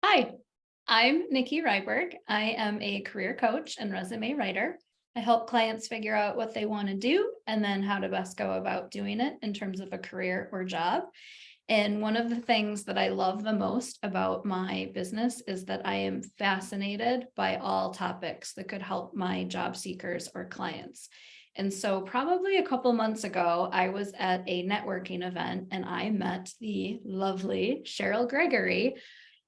Hi, I'm Nikki Ryberg. I am a career coach and resume writer. I help clients figure out what they want to do and then how to best go about doing it in terms of a career or job. And one of the things that I love the most about my business is that I am fascinated by all topics that could help my job seekers or clients. And so, probably a couple months ago, I was at a networking event and I met the lovely Cheryl Gregory,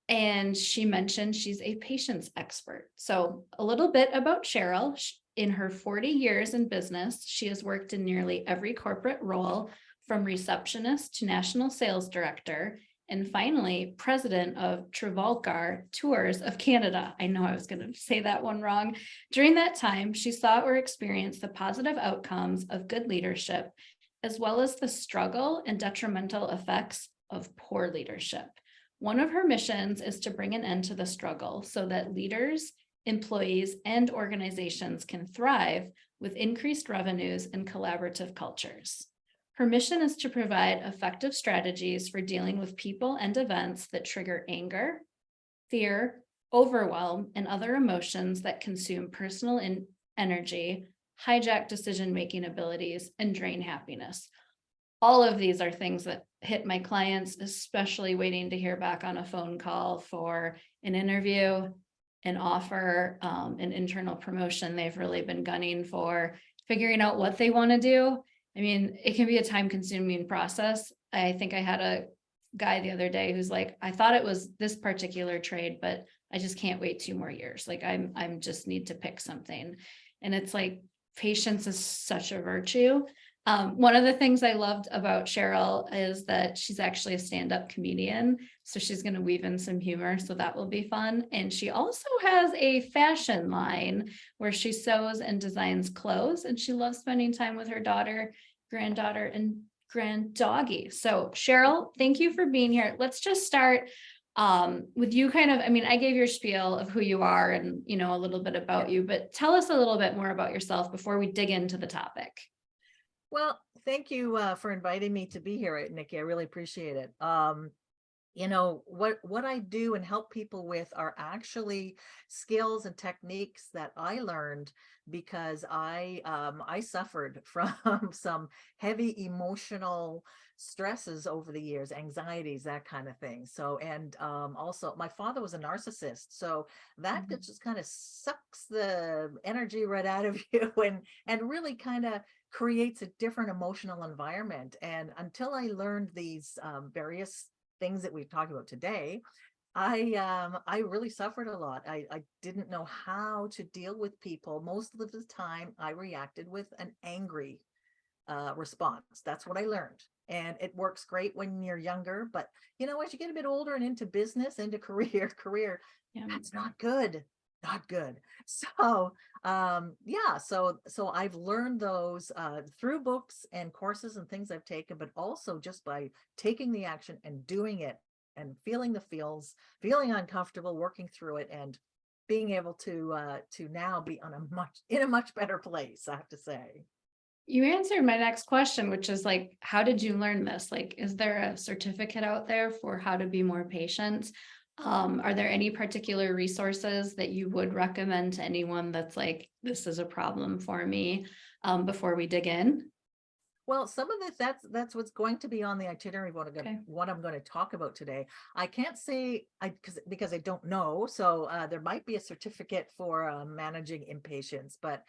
and she mentioned she's a patience expert. So, a little bit about Cheryl. In her 40 years in business, she has worked in nearly every corporate role, from receptionist to national sales director, and finally, president of Travolcar Tours of Canada. I know I was going to say that one wrong. During that time, she saw or experienced the positive outcomes of good leadership, as well as the struggle and detrimental effects of poor leadership. One of her missions is to bring an end to the struggle so that leaders, employees, and organizations can thrive with increased revenues and collaborative cultures. Her mission is to provide effective strategies for dealing with people and events that trigger anger, fear, overwhelm, and other emotions that consume personal energy, hijack decision-making abilities, and drain happiness. All of these are things that hit my clients, especially waiting to hear back on a phone call for an interview, an offer, an internal promotion they've really been gunning for, figuring out what they want to do. I mean, it can be a time consuming process. I think I had a guy the other day who's like, I thought it was this particular trade, but I just can't wait 2 more years. Like I'm just need to pick something. And it's like, patience is such a virtue. One of the things I loved about Cheryl is that she's actually a stand-up comedian. So she's going to weave in some humor. So that will be fun. And she also has a fashion line where she sews and designs clothes. And she loves spending time with her daughter, granddaughter, and grand doggy. So Cheryl, thank you for being here. Let's just start with you kind of, I mean, I gave your spiel of who you are and, a little bit about you, but tell us a little bit more about yourself before we dig into the topic. Well, thank you for inviting me to be here, Nikki. I really appreciate it. What I do and help people with are actually skills and techniques that I learned because I suffered from some heavy emotional stresses over the years, anxieties, that kind of thing. So, and also my father was a narcissist, so that Mhm. just kind of sucks the energy right out of you and really kind of creates a different emotional environment. And until I learned these various things that we've talked about today, I really suffered a lot. I didn't know how to deal with people. Most of the time I reacted with an angry response. That's what I learned. And it works great when you're younger, but as you get a bit older and into business, into career, Yeah. that's not good. Not good. So yeah, so I've learned those through books and courses and things I've taken, but also just by taking the action and doing it and feeling the feels, feeling uncomfortable, working through it, and being able to now be in a much better place, I have to say. You answered my next question, which is like, how did you learn this? Like, is there a certificate out there for how to be more patient? Are there any particular resources that you would recommend to anyone that's like, this is a problem for me, before we dig in? Well, some of this that's what's going to be on the itinerary of Okay. what I'm going to talk about today. I can't say because I don't know. So there might be a certificate for managing impatience, but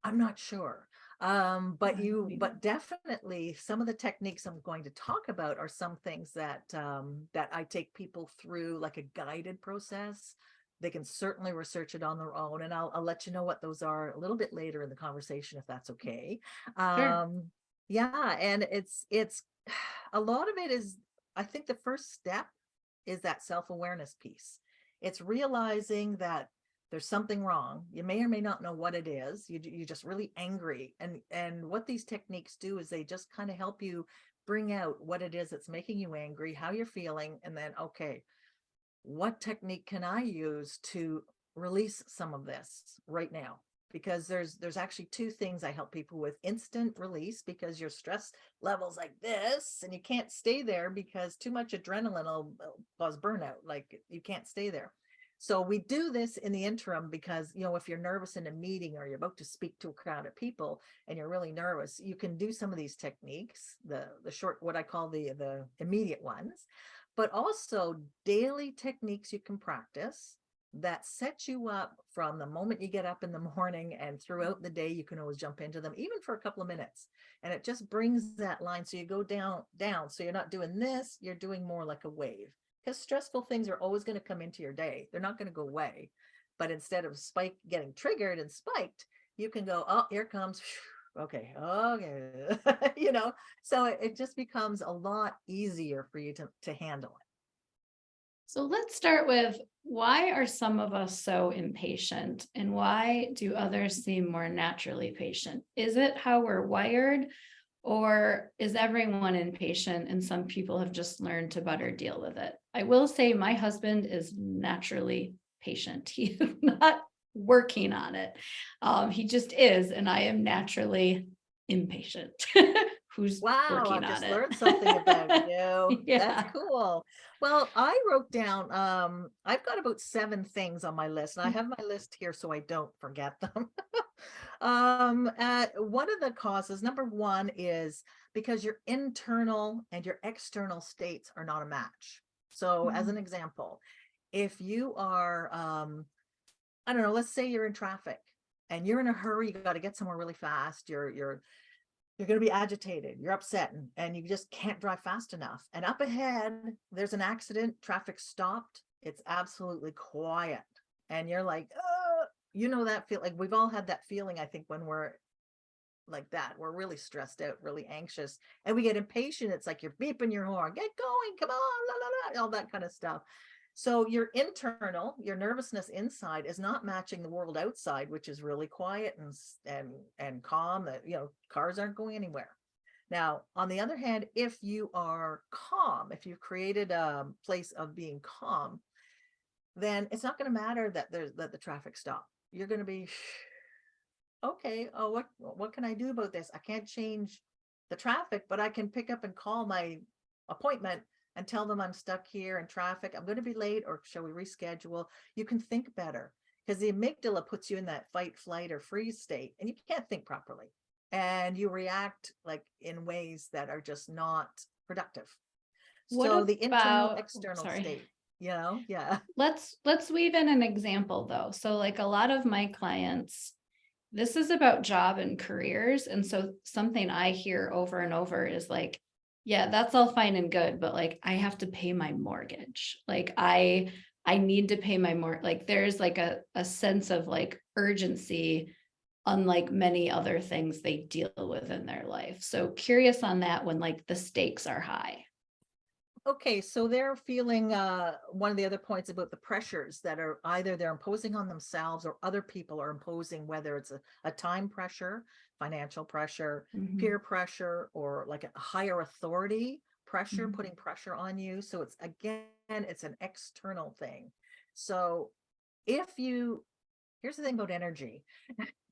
I'm not sure. But definitely some of the techniques I'm going to talk about are some things that I take people through like a guided process. They can certainly research it on their own, and I'll let you know what those are a little bit later in the conversation, if that's okay. Sure. Yeah, and it's a lot of it is, I think the first step is that self-awareness piece. It's realizing that there's something wrong. You may or may not know what it is. You're just really angry. And what these techniques do is they just kind of help you bring out what it is that's making you angry, how you're feeling, and then, okay, what technique can I use to release some of this right now? because there's actually two things I help people with: instant release, because your stress levels like this and you can't stay there because too much adrenaline will cause burnout. Like you can't stay there. So we do this in the interim because, if you're nervous in a meeting or you're about to speak to a crowd of people and you're really nervous, you can do some of these techniques, the short, what I call the immediate ones, but also daily techniques you can practice that set you up from the moment you get up in the morning, and throughout the day you can always jump into them, even for a couple of minutes, and it just brings that line. So you go down, so you're not doing this, you're doing more like a wave, because stressful things are always going to come into your day. They're not going to go away, but instead of getting triggered and spiked, you can go, oh, here comes. Okay. So it just becomes a lot easier for you to handle it. So let's start with, why are some of us so impatient and why do others seem more naturally patient? Is it how we're wired, or is everyone impatient and some people have just learned to better deal with it? I will say my husband is naturally patient. He is not working on it. He just is, and I am naturally impatient. Who's Wow, working I've on just it? learned something about you. That's Yeah. cool. Well, I wrote down, I've got about 7 things on my list, and I have my list here so I don't forget them. One of the causes, number one, is because your internal and your external states are not a match. So as an example, if you are, I don't know, let's say you're in traffic and you're in a hurry, you got to get somewhere really fast. You're going to be agitated, you're upset, and you just can't drive fast enough. And up ahead, there's an accident, traffic stopped, it's absolutely quiet. And you're like, that feel, like we've all had that feeling, I think, when we're like that. We're really stressed out, really anxious, and we get impatient. It's like you're beeping your horn, get going, come on, la, la, la, all that kind of stuff. So your nervousness inside is not matching the world outside, which is really quiet and calm. That, cars aren't going anywhere. Now, on the other hand, if you are calm, if you've created a place of being calm, then it's not going to matter that the traffic stop. You're going to be okay. Oh, what can I do about this? I can't change the traffic, but I can pick up and call my appointment and tell them I'm stuck here in traffic, I'm going to be late, or shall we reschedule? You can think better, because the amygdala puts you in that fight, flight, or freeze state, and you can't think properly. And you react like in ways that are just not productive. What So the internal, about, external sorry, state, yeah. let's weave in an example though. So like a lot of my clients, this is about job and careers. And so something I hear over and over is like, yeah, that's all fine and good, but like I have to pay my mortgage. Like I need to pay my like there's like a sense of like urgency, unlike many other things they deal with in their life. So curious on that, when like the stakes are high. Okay, so they're feeling, one of the other points about the pressures that are either they're imposing on themselves or other people are imposing, whether it's a time pressure, financial pressure, Mhm, peer pressure, or like a higher authority pressure, mhm. putting pressure on you. So it's an external thing. So here's the thing about energy.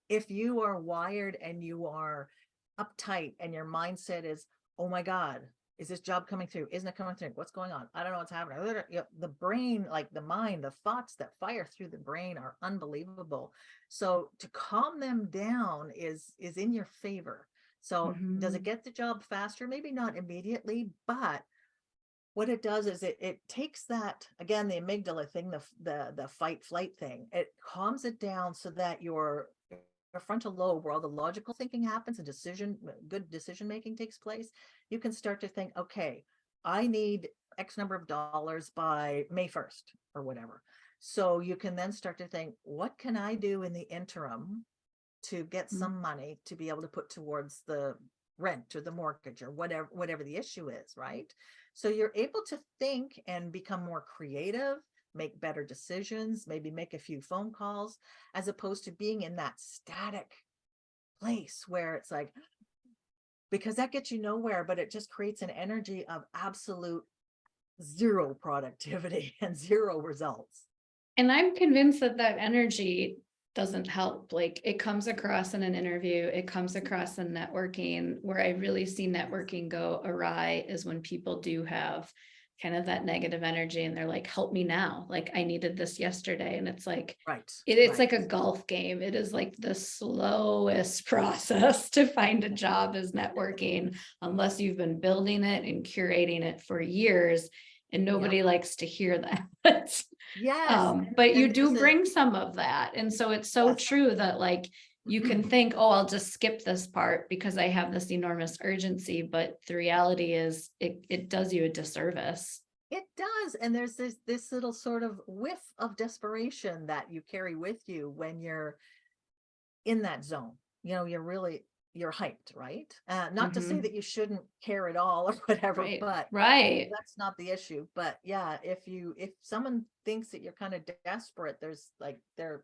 If you are wired and you are uptight and your mindset is, oh my God, is this job coming through? Isn't it coming through? What's going on? I don't know what's happening. The brain, like the mind, the thoughts that fire through the brain are unbelievable. So to calm them down is in your favor. So does it Mhm. get the job faster? Maybe not immediately, but what it does is it takes that, again, the amygdala thing, the fight flight thing, it calms it down so that your frontal lobe, where all the logical thinking happens and good decision making takes place, you can start to think, okay, I need X number of dollars by May 1st or whatever. So you can then start to think, what can I do in the interim to get Mm. some money to be able to put towards the rent or the mortgage or whatever the issue is, right? So you're able to think and become more creative, make better decisions, maybe make a few phone calls, as opposed to being in that static place where it's like, because that gets you nowhere, but it just creates an energy of absolute zero productivity and zero results. And I'm convinced that that energy doesn't help. Like it comes across in an interview, it comes across in networking. Where I really see networking go awry is when people do have kind of that negative energy and they're like, help me now. Like I needed this yesterday. And it's like, Right, it's right. like a golf game. It is like the slowest process to find a job is networking, unless you've been building it and curating it for years. And Yep. nobody likes to hear that. Yes. But you And do there's a, bring some of that. And so it's so yes. true that like you can think, oh, I'll just skip this part because I have this enormous urgency. But the reality is it does you a disservice. It does. And there's this little sort of whiff of desperation that you carry with you when you're in that zone. You're hyped, right? Not to say Mhm. that you shouldn't care at all or whatever, Right. but Right. that's not the issue. But yeah, if someone thinks that you're kind of desperate, there's like they're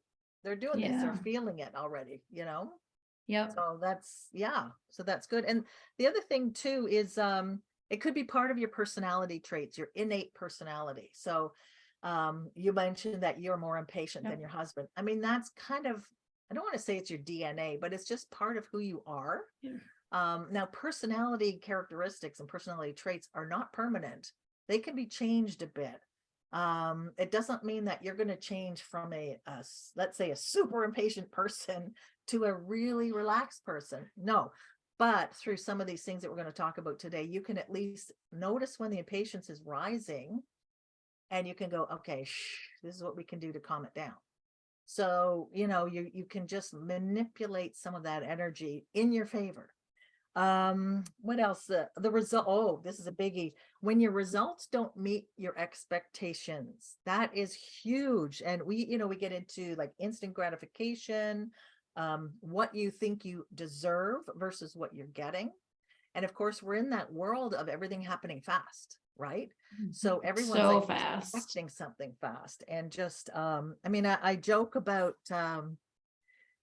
doing this, they're Yeah. feeling it already. Yep. So that's, yeah, so that's good. And the other thing too is it could be part of your personality traits, your innate personality. So you mentioned that you're more impatient than Yep. your husband. I mean, that's kind of, I don't want to say it's your DNA, but it's just part of who you are. Yeah. Now, personality characteristics and personality traits are not permanent. They can be changed a bit. It doesn't mean that you're going to change from let's say, a super impatient person to a really relaxed person. No, but through some of these things that we're going to talk about today, you can at least notice when the impatience is rising, and you can go, okay, this is what we can do to calm it down. So, you can just manipulate some of that energy in your favor. What else? The result. Oh, this is a biggie. When your results don't meet your expectations, that is huge. And we get into like instant gratification, what you think you deserve versus what you're getting. And of course, we're in that world of everything happening fast, right? So everyone's So fast. expecting something fast. And just I mean, I joke about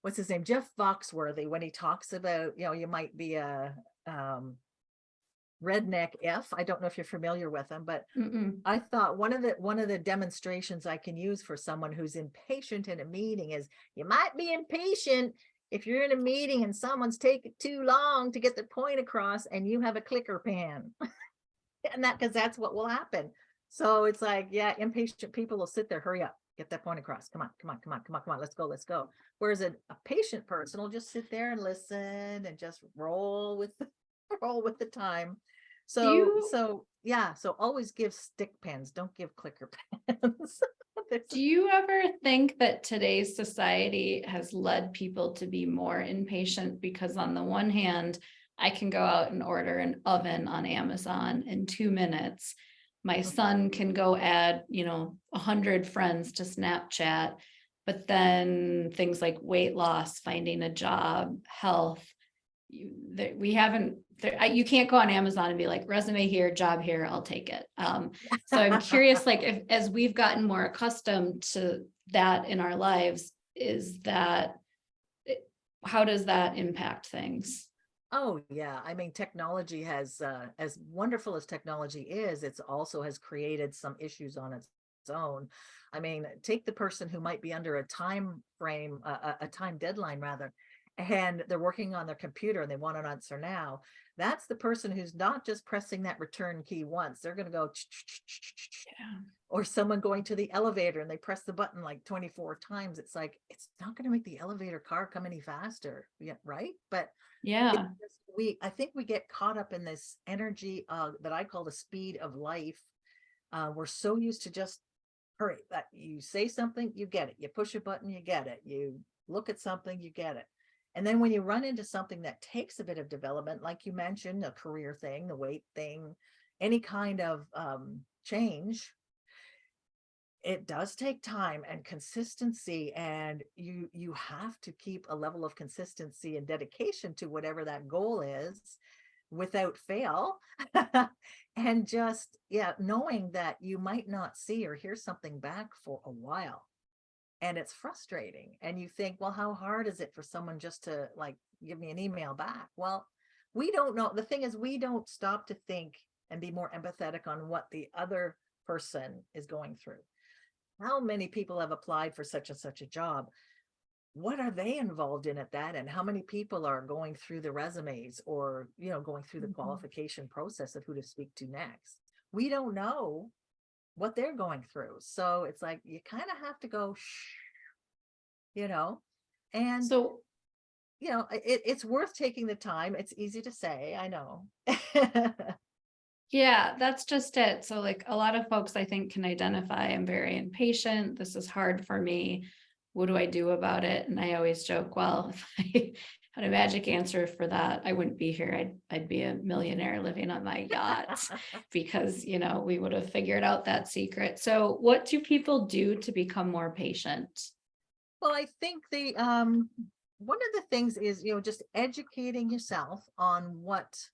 what's his name, Jeff Foxworthy, when he talks about, you might be a redneck if, I don't know if you're familiar with him, but Mm-mm. I thought one of the demonstrations I can use for someone who's impatient in a meeting is, you might be impatient if you're in a meeting and someone's taking too long to get the point across and you have a clicker pen. And that, because that's what will happen. So it's like, yeah, impatient people will sit there, hurry up, get that point across. Come on, come on, come on, come on, come on, let's go. Whereas a patient person will just sit there and listen and just roll with the roll with the time. Do So you so yeah, so always give stick pens, don't give clicker pens. do you ever think that today's society has led people to be more impatient? Because on the one hand, I can go out and order an oven on Amazon in 2 minutes. My son can go add, 100 friends to Snapchat, but then things like weight loss, finding a job, health, we haven't, you can't go on Amazon and be like, resume here, job here, I'll take it. So I'm curious, like, if as we've gotten more accustomed to that in our lives, is that how does that impact things? Oh yeah, I mean, technology has, as wonderful as technology is, it's also has created some issues on its own. I mean, take the person who might be under a time frame, a time deadline rather, and they're working on their computer and they want an answer now. That's the person who's not just pressing that return key once. They're going to go, Yeah. or someone going to the elevator and they press the button like 24 times. It's like, it's not going to make the elevator car come any faster. Yeah, right. But Yeah. I think we get caught up in this energy that I call the speed of life. We're so used to just hurry, that you say something, you get it. You push a button, you get it. You look at something, you get it. And then when you run into something that takes a bit of development, like you mentioned, a career thing, the weight thing, any kind of change, it does take time and consistency, and you have to keep a level of consistency and dedication to whatever that goal is without fail. And just, yeah, knowing that you might not see or hear something back for a while, and it's frustrating, and you think, well, how hard is it for someone just to like give me an email back? Well, we don't know. The thing is, we don't stop to think and be more empathetic on what the other person is going through. How many people have applied for such and such a job? what are they involved in at that, and how many people are going through the resumes, or going through the Mhm. qualification process of who to speak to next. We don't know what they're going through, so it's like you kind of have to go shh, you know and So it's worth taking the time. It's easy to say, I know. yeah, that's just it. So like a lot of folks I think can identify I'm very impatient. This is hard for me. What do I do about it? And I always joke, well, if I had a magic answer for that, I wouldn't be here. I'd be a millionaire living on my yachts because, we would have figured out that secret. So what do people do to become more patient? Well, I think the one of the things is, just educating yourself on what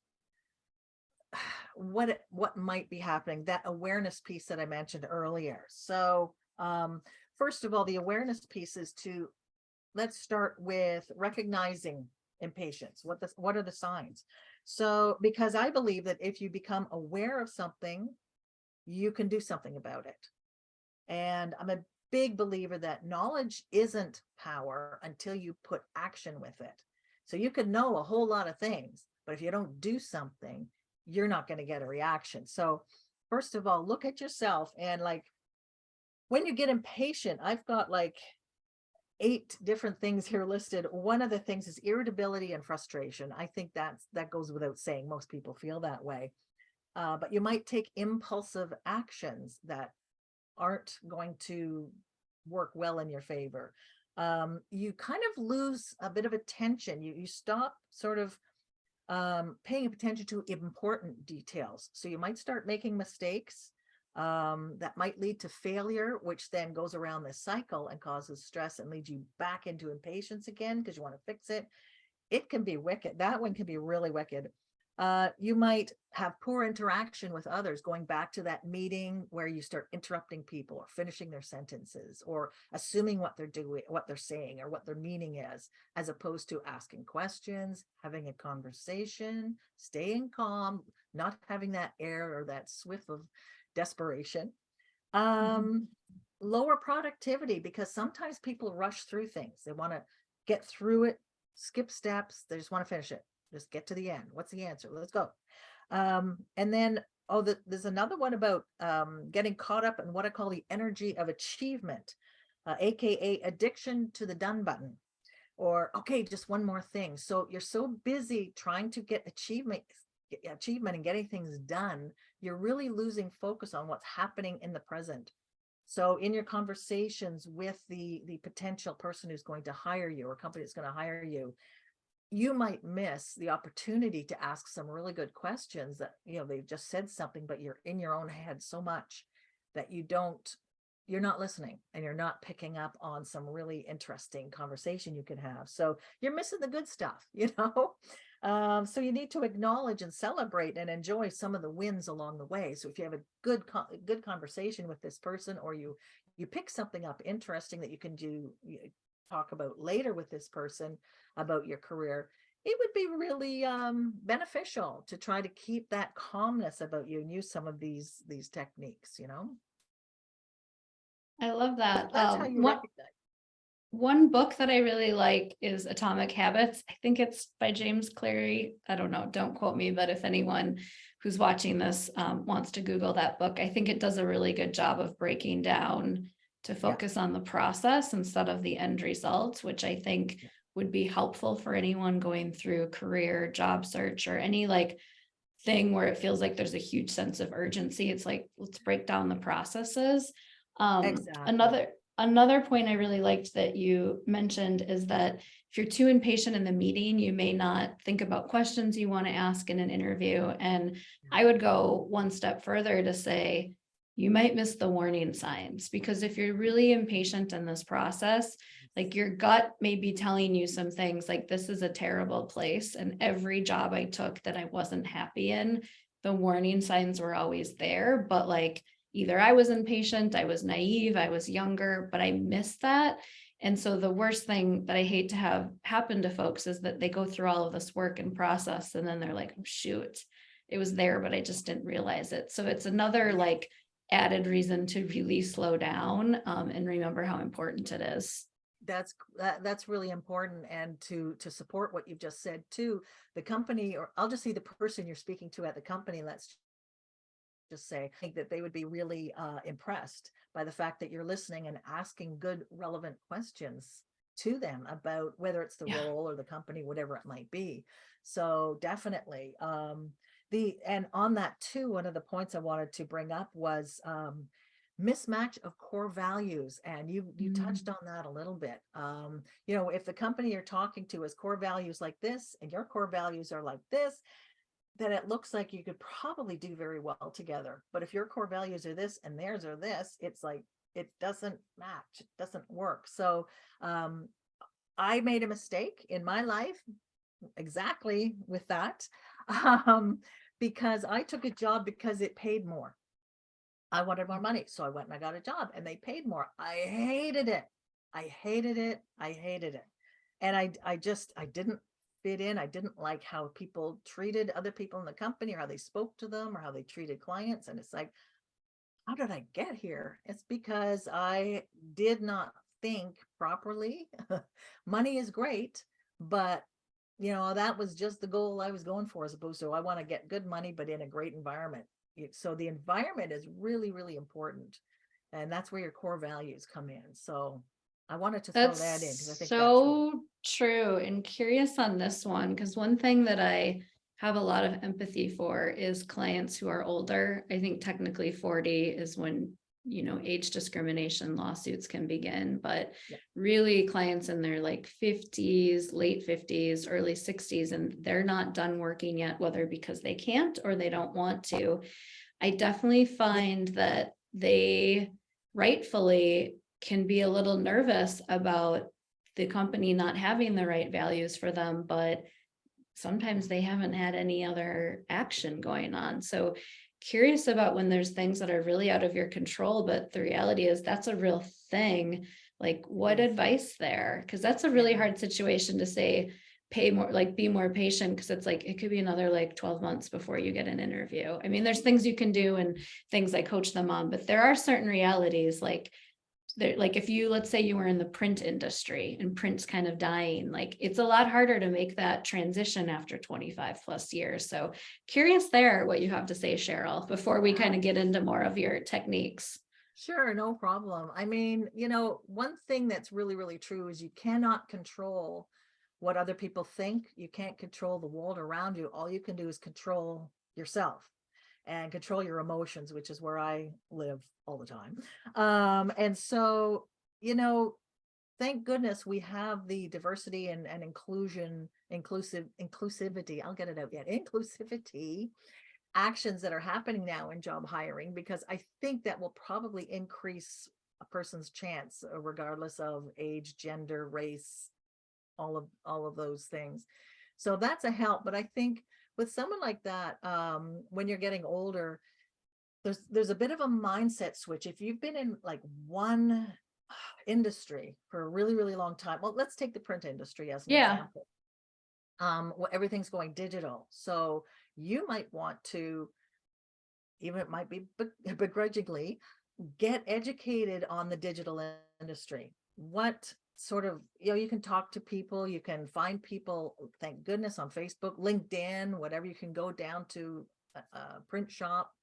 might be happening, that awareness piece that I mentioned earlier. So first of all, the awareness piece is to, let's start with recognizing impatience. What are the signs? So because I believe that if you become aware of something, you can do something about it. And I'm a big believer that knowledge isn't power until you put action with it. So you could know a whole lot of things, but if you don't do something, you're not going to get a reaction. So first of all, look at yourself, and like when you get impatient, I've got like 8 different things here listed. One of the things is irritability and frustration. I think that goes without saying. Most people feel that way. But you might take impulsive actions that aren't going to work well in your favor. You kind of lose a bit of attention. You stop sort of paying attention to important details. So you might start making mistakes that might lead to failure, which then goes around this cycle and causes stress and leads you back into impatience again because you want to fix it. It can be wicked. That one can be really wicked. You might have poor interaction with others, going back to that meeting where you start interrupting people or finishing their sentences or assuming what they're doing, what they're saying, or what their meaning is, as opposed to asking questions, having a conversation, staying calm, not having that air or that swift of desperation. Mhm. Um, Lower productivity, because sometimes people rush through things. They want to get through it, skip steps. They just want to finish it. Just get to the end. What's the answer? Let's go. And then, there's another one about getting caught up in what I call the energy of achievement, aka addiction to the done button. Or, okay, just one more thing. So you're so busy trying to get achievement and getting things done, you're really losing focus on what's happening in the present. So in your conversations with the potential person who's going to hire you, or company that's going to hire you, you might miss the opportunity to ask some really good questions that, they've just said something, but you're in your own head so much that you're not listening, and you're not picking up on some really interesting conversation you can have. So you're missing the good stuff, so you need to acknowledge and celebrate and enjoy some of the wins along the way. So if you have a good conversation with this person, or you pick something up interesting that you can talk about later with this person about your career, it would be really beneficial to try to keep that calmness about you and use some of these techniques. I love So that. that's how you recognize. One book that I really like is Atomic Habits. I think it's by James Cleary. I don't know, don't quote me, but if anyone who's watching this wants to Google that book, I think it does a really good job of breaking down to Yeah, focus on the process instead of the end results, which I think yeah, would be helpful for anyone going through a career, job search, or any like thing where it feels like there's a huge sense of urgency. It's like, let's break down the processes. exactly. Another point I really liked that you mentioned is that if you're too impatient in the meeting, you may not think about questions you want to ask in an interview. And Yeah. I would go one step further to say, you might miss the warning signs, because if you're really impatient in this process, like your gut may be telling you some things like, this is a terrible place. And every job I took that I wasn't happy in, the warning signs were always there. But like, either I was impatient, I was naive, I was younger, but I missed that. And so the worst thing that I hate to have happen to folks is that they go through all of this work and process, and then they're like, oh, shoot, it was there, but I just didn't realize it. So it's another Yeah. like added reason to really slow down and remember how important it is. That's really important. And to support what you've just said too, the company, or I'll just see the person you're speaking to at the company, let's just say, I think that they would be really impressed by the fact that you're listening and asking good, relevant questions to them about whether it's the Yeah. role or the company, whatever it might be. So definitely, the and on that too, one of the points I wanted to bring up was mismatch of core values, and you touched Mm, on that a little bit. You know, if the company you're talking to has core values like this and your core values are like this, then it looks like you could probably do very well together. But if your core values are this and theirs are this, it's like it doesn't match, it doesn't work. So um, I made a mistake in my life exactly with that, um, because I took a job because it paid more. I wanted more money, so I went and I got a job, and they paid more. I hated it. I hated it. I hated it. And I didn't fit in. I didn't like how people treated other people in the company, or how they spoke to them, or how they treated clients. And it's like, how did I get here? It's because I did not think properly. Money is great, but you know, that was just the goal I was going for, as opposed to I want to get good money, but in a great environment. So the environment is really, really important. And that's where your core values come in. So I wanted to throw that in because I that's think that's really, so true, and curious on this one, because one thing that I have a lot of empathy for is clients who are older. I think technically 40 is when, age discrimination lawsuits can begin, but yeah. really clients in their like 50s, late 50s, early 60s, and they're not done working yet, whether because they can't or they don't want to. I definitely find that they rightfully can be a little nervous about the company not having the right values for them, but sometimes they haven't had any other action going on. So curious about when there's things that are really out of your control, but the reality is that's a real thing. Like, It what is. advice there? Because that's a It really is. hard situation to say, pay more, like be more patient, because it's like it could be another like 12 months before you get an interview. I mean, there's things you can do and things I coach them on, but there are certain realities like there, like if you, let's say you were in the print industry and print's kind of dying, like it's a lot harder to make that transition after 25 plus years. So curious there what you have to say, Cheryl, before we kind of get into more of your techniques. Sure, no problem. I mean, you know, one thing that's really, really true is you cannot control what other people think. You can't control the world around you. All you can do is control yourself and control your emotions, which is where I live all the time. And so, you know, thank goodness we have the diversity and inclusivity. I'll get it out yet. Inclusivity actions that are happening now in job hiring, because I think that will probably increase a person's chance, regardless of age, gender, race, all of those things. So that's a help. But I think with someone like that, when you're getting older, there's a bit of a mindset switch. If you've been in like one industry for a really, really long time, well, let's take the print industry as an Yeah. example. Well, everything's going digital, so you might want to, even it might be begrudgingly, get educated on the digital industry. What sort of, you know, you can talk to people, you can find people, thank goodness, on Facebook, LinkedIn, whatever. You can go down to a print shop,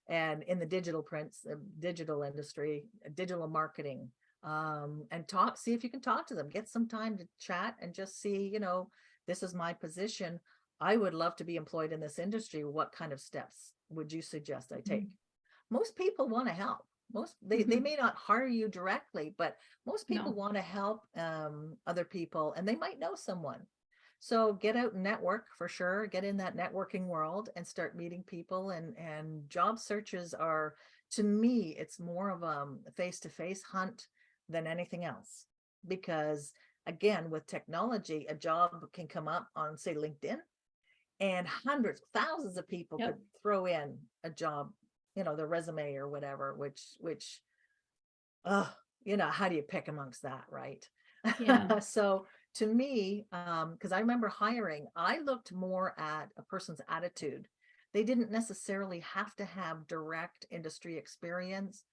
and in the digital prints, the digital industry, digital marketing, and talk, see if you can talk to them, get some time to chat and just see, you know, this is my position. I would love to be employed in this industry. What kind of steps would you suggest I take? Most people want to help. Most, they Mhm. may not hire you directly, but most people No. want to help other people, and they might know someone. So get out and network for sure. Get in that networking world and start meeting people. And job searches are, to me, it's more of a face-to-face hunt than anything else. Because again, with technology, a job can come up on, say, LinkedIn, and hundreds, thousands of people could Yep. throw in a job, you know, their resume or whatever, which you know, how do you pick amongst that, right? Yeah. So to me, because I remember hiring, I looked more at a person's attitude. They didn't necessarily have to have direct industry experience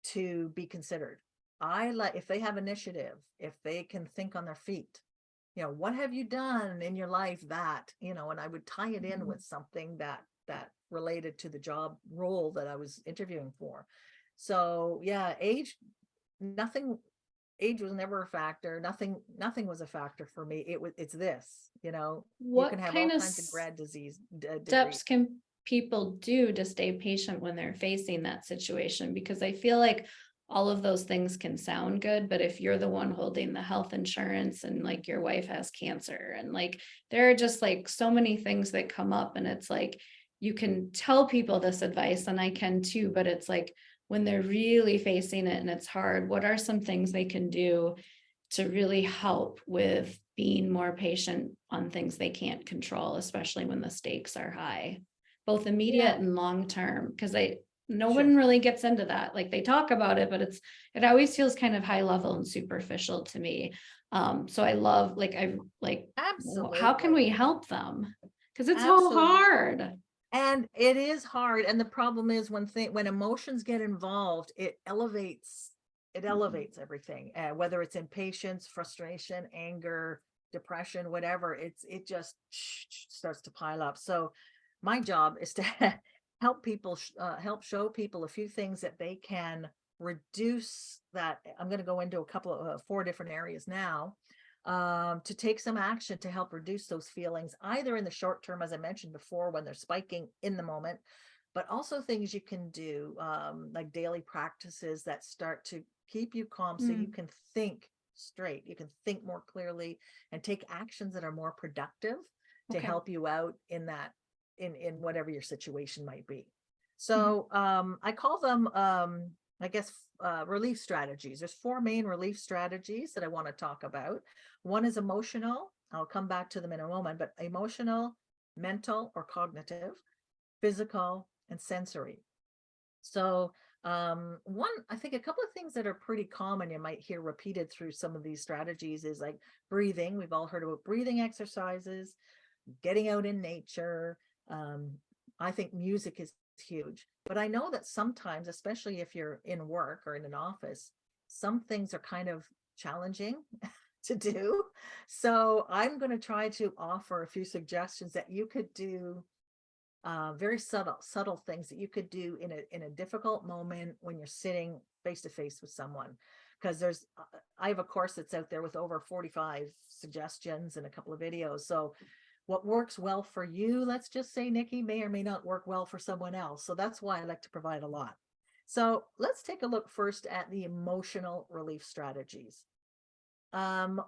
to be considered. I like if they have initiative, if they can think on their feet, what have you done in your life that, and I would tie it in Mhm. with something that related to the job role that I was interviewing for. So yeah, nothing, age was never a factor. Nothing was a factor for me. It's this, you can What have kind all of kinds of grad disease degrees. steps can people do to stay patient when they're facing that situation? Because I feel like all of those things can sound good, but if you're the one holding the health insurance and like your wife has cancer and like there are just like so many things that come up and it's like you can tell people this advice and I can too, but it's like when they're really facing it and it's hard, what are some things they can do to really help with being more patient on things they can't control, especially when the stakes are high, both Yeah, immediate and long term. Because no sure. one really gets into that. Like they talk about it, but it always feels kind of high level and superficial to me. So I love how can Absolutely. we help them? Because it's so Absolutely. hard. And it is hard. And the problem is when emotions get involved, it Mhm. elevates everything. Whether it's impatience, frustration, anger, depression, whatever, it just starts to pile up. So my job is to help show people a few things that they can reduce that. I'm going to go into a couple of 4 different areas now, to take some action to help reduce those feelings, either in the short term, as I mentioned before, when they're spiking in the moment, but also things you can do, like daily practices that start to keep you calm so you Mm, can think straight, you can think more clearly and take actions that are more productive to okay. help you out in that, in whatever your situation might be. Mhm. So I call them, I guess, relief strategies. There's 4 main relief strategies that I want to talk about. One is emotional. I'll come back to them in a moment, but emotional, mental or cognitive, physical, and sensory. So, I think a couple of things that are pretty common you might hear repeated through some of these strategies is like breathing. We've all heard about breathing exercises, getting out in nature. Um, I think music is huge, but I know that sometimes, especially if you're in work or in an office, some things are kind of challenging to do. So I'm going to try to offer a few suggestions that you could do, very subtle things that you could do in a difficult moment when you're sitting face to face with someone. Because I have a course that's out there with over 45 suggestions and a couple of videos. So what works well for you, let's just say, Nikki, may or may not work well for someone else. So that's why I like to provide a lot. So let's take a look first at the emotional relief strategies. Um,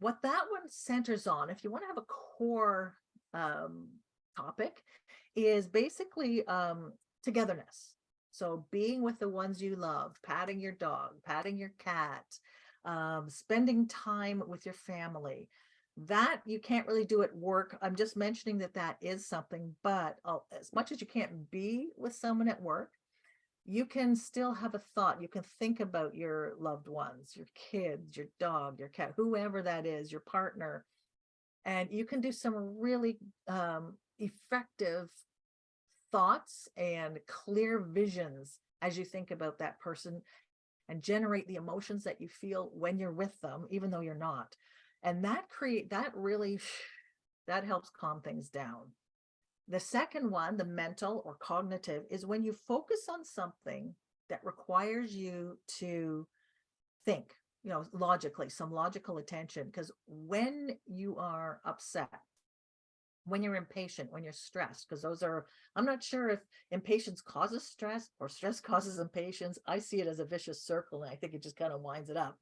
what that one centers on, if you want to have a core, um, topic, is basically, togetherness. So being with the ones you love, patting your dog, patting your cat, spending time with your family. That you can't really do at work. I'm just mentioning that is something, but as much as you can't be with someone at work, you can still have a thought. You can think about your loved ones, your kids, your dog, your cat, whoever that is, your partner, and you can do some really, effective thoughts and clear visions as you think about that person and generate the emotions that you feel when you're with them, even though you're not. And that really that helps calm things down. The second one, the mental or cognitive, is when you focus on something that requires you to think, logically, some logical attention. Because when you are upset, when you're impatient, when you're stressed, because I'm not sure if impatience causes stress or stress causes impatience. I see it as a vicious circle, and I think it just kind of winds it up.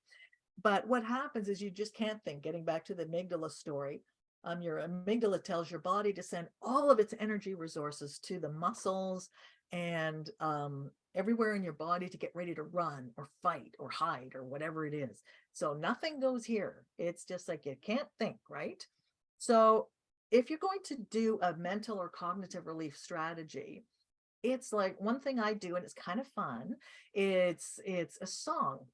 But what happens is you just can't think. Getting back to the amygdala story, your amygdala tells your body to send all of its energy resources to the muscles and, everywhere in your body to get ready to run or fight or hide or whatever it is. So nothing goes here. It's just like you can't think, right? So if you're going to do a mental or cognitive relief strategy, it's like one thing I do, and it's kind of fun. It's a song,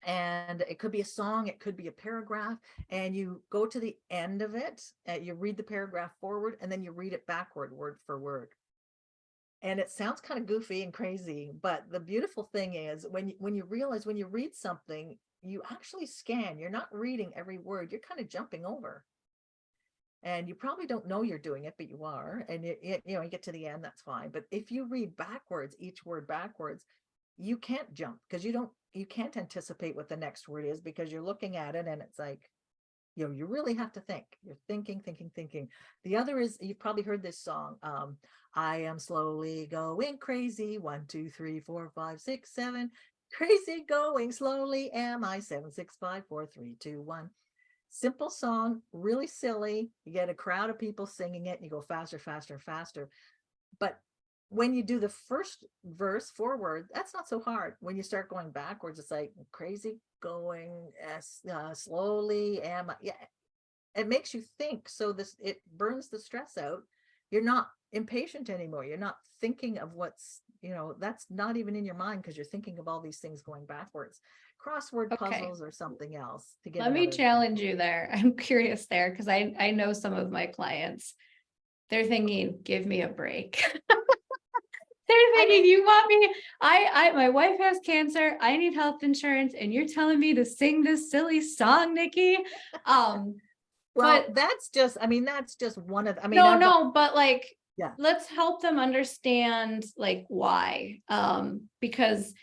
and it could be a song, it could be a paragraph, and you go to the end of it, you read the paragraph forward, and then you read it backward, word for word. And it sounds kind of goofy and crazy, but the beautiful thing is when you realize when you read something, you actually scan. You're not reading every word. You're kind of jumping over. And you probably don't know you're doing it, but you are. And you get to the end, that's fine. But if you read backwards, each word backwards, you can't jump because you can't anticipate what the next word is because you're looking at it and it's like, you really have to think. You're thinking, thinking, thinking. The other is, you've probably heard this song. I am slowly going crazy. 1, 2, 3, 4, 5, 6, 7. Crazy going slowly am I. 7, 6, 5, 4, 3, 2, 1. Simple song, really silly. You get a crowd of people singing it and you go faster, faster, faster. But when you do the first verse forward, that's not so hard. When you start going backwards, it's like crazy going slowly. Yeah, it makes you think. So it burns the stress out. You're not impatient anymore. You're not thinking of that's not even in your mind because you're thinking of all these things going backwards. Crossword Okay. puzzles or something else to give Let me another challenge example. you there. I'm curious there because I know some of my clients, they're thinking, give me a break. They're I thinking, mean, you want me, my wife has cancer, I need health insurance, and you're telling me to sing this silly song, Nikki. Um, well, but that's just one of, no, I've got, no, but like, yeah, let's help them understand like why. Because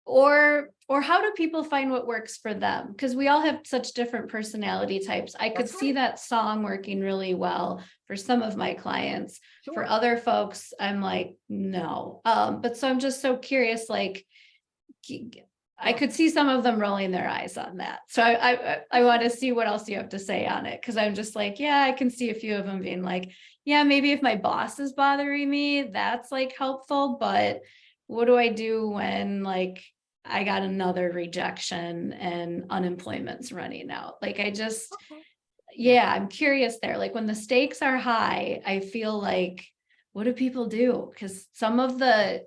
or how do people find what works for them? Because we all have such different personality types. I could that's see right. that song working really well for some of my clients. For Sure. other folks, I'm like, no. But so I'm just so curious, like I Well, could see some of them rolling their eyes on that. So I want to see what else you have to say on it. Cause I'm just like, yeah, I can see a few of them being like, yeah, maybe if my boss is bothering me, that's like helpful. But what do I do when like I got another rejection and unemployment's running out? Like I just, okay. Yeah. yeah, I'm curious there. Like when the stakes are high, I feel like what do people do? Because some of the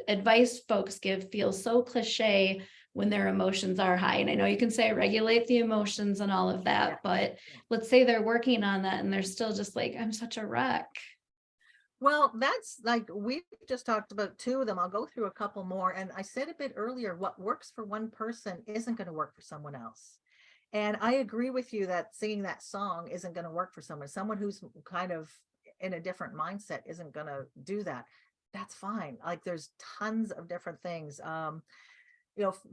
advice folks give feels so cliche when their emotions are high. And I know you can say regulate the emotions and all of Yeah. that, but Yeah. let's say they're working on that and they're still just like, I'm such a wreck. Well, that's like we've just talked about two of them. I'll go through a couple more. And I said a bit earlier, what works for one person isn't going to work for someone else. And I agree with you that singing that song isn't going to work for someone. Someone who's kind of in a different mindset isn't going to do that. That's fine. Like there's tons of different things.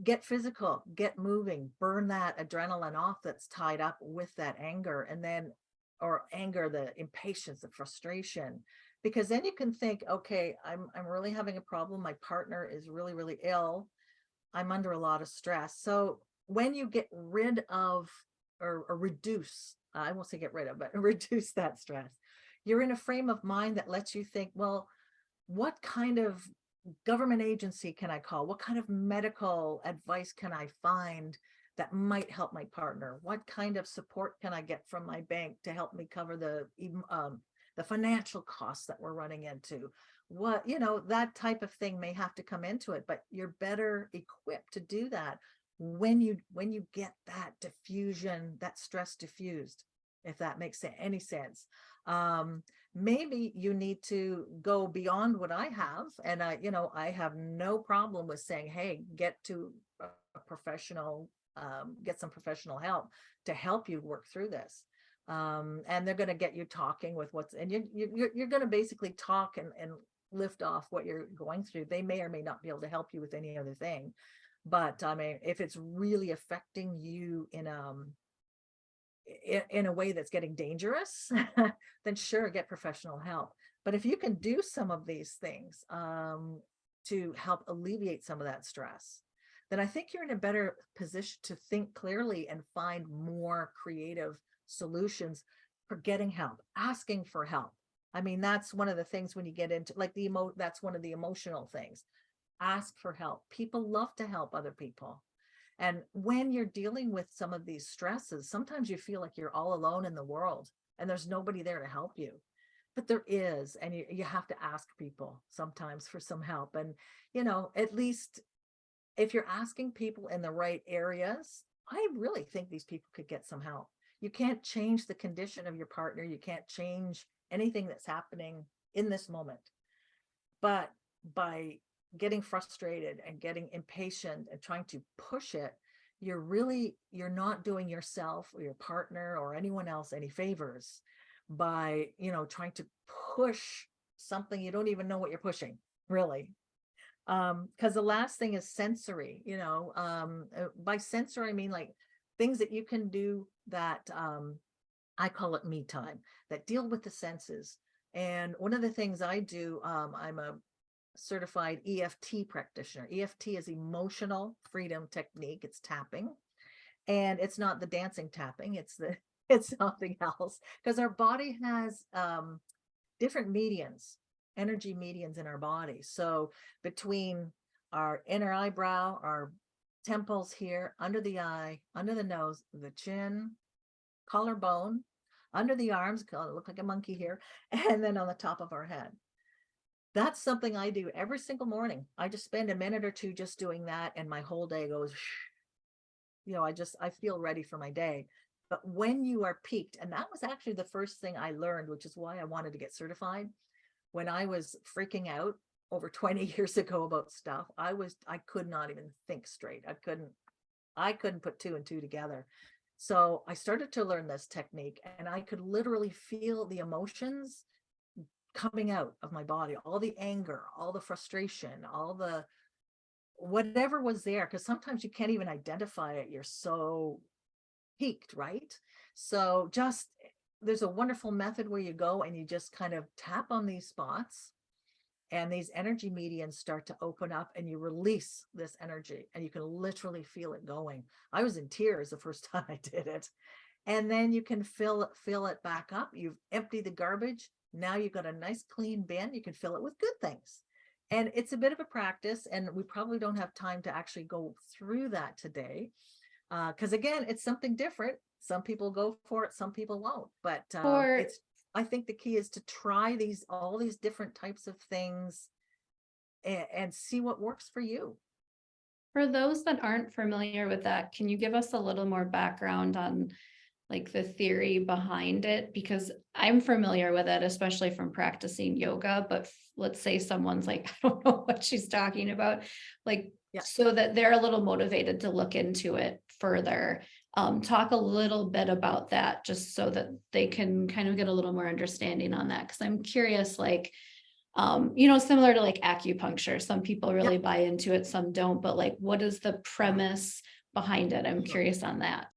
Get physical, get moving, burn that adrenaline off that's tied up with that anger, and then, or anger, the impatience, the frustration, because then you can think, okay, I'm really having a problem. My partner is really, really ill. I'm under a lot of stress. So when you get rid of or reduce, I won't say get rid of, but reduce that stress, you're in a frame of mind that lets you think, well, what kind of government agency can I call? What kind of medical advice can I find that might help my partner? What kind of support can I get from my bank to help me cover the financial costs that we're running into? That type of thing may have to come into it, but you're better equipped to do that when you get that diffusion, that stress diffused, if that makes any sense. Um, Maybe you need to go beyond what I have. And I have no problem with saying, hey, get to a professional, get some professional help to help you work through this. And they're going to get you talking with and you're going to basically talk and lift off what you're going through. They may or may not be able to help you with any other thing. But I mean, if it's really affecting you in a way that's getting dangerous, then sure, get professional help. But if you can do some of these things to help alleviate some of that stress, then I think you're in a better position to think clearly and find more creative solutions for getting help, asking for help. I mean, that's one of the things when you get into like that's one of the emotional things. Ask for help. People love to help other people. And when you're dealing with some of these stresses, sometimes you feel like you're all alone in the world and there's nobody there to help you. But there is, and you have to ask people sometimes for some help. And, at least if you're asking people in the right areas, I really think these people could get some help. You can't change the condition of your partner. You can't change anything that's happening in this moment. But by getting frustrated and getting impatient and trying to push it, you're not doing yourself or your partner or anyone else any favors by, trying to push something you don't even know what you're pushing, really. Because the last thing is sensory, by sensory, I mean like things that you can do that, I call it me time, that deal with the senses. And one of the things I do, I'm a certified EFT practitioner. EFT is emotional freedom technique. It's tapping, and it's not the dancing tapping. It's something else, because our body has different medians, energy medians in our body. So between our inner eyebrow, our temples here, under the eye, under the nose, the chin, collarbone, under the arms, look like a monkey here, and then on the top of our head. That's something I do every single morning. I just spend a minute or two just doing that, and my whole day goes, I feel ready for my day. But when you are peaked, and that was actually the first thing I learned, which is why I wanted to get certified. When I was freaking out over 20 years ago about stuff, I could not even think straight. I couldn't put two and two together. So I started to learn this technique, and I could literally feel the emotions coming out of my body, all the anger, all the frustration, all the whatever was there, because sometimes you can't even identify it. You're so peaked, right? So there's a wonderful method where you go and you just kind of tap on these spots, and these energy medians start to open up, and you release this energy, and you can literally feel it going. I was in tears the first time I did it. And then you can fill it back up. You've emptied the garbage. Now you've got a nice clean bin. You can fill it with good things. And it's a bit of a practice, and we probably don't have time to actually go through that today. Because again, it's something different. Some people go for it, some people won't. But For I think the key is to try all these different types of things, and see what works for you. for those that aren't familiar with that, can you give us a little more background on like the theory behind it? Because I'm familiar with it, especially from practicing yoga, but let's say someone's like, I don't know what she's talking about, like, Yeah. so that they're a little motivated to look into it further. Talk a little bit about that, just so that they can kind of get a little more understanding on that. Cause I'm curious, like, similar to like acupuncture, some people really buy into it, some don't, but like, what is the premise behind it? I'm Sure. curious on that.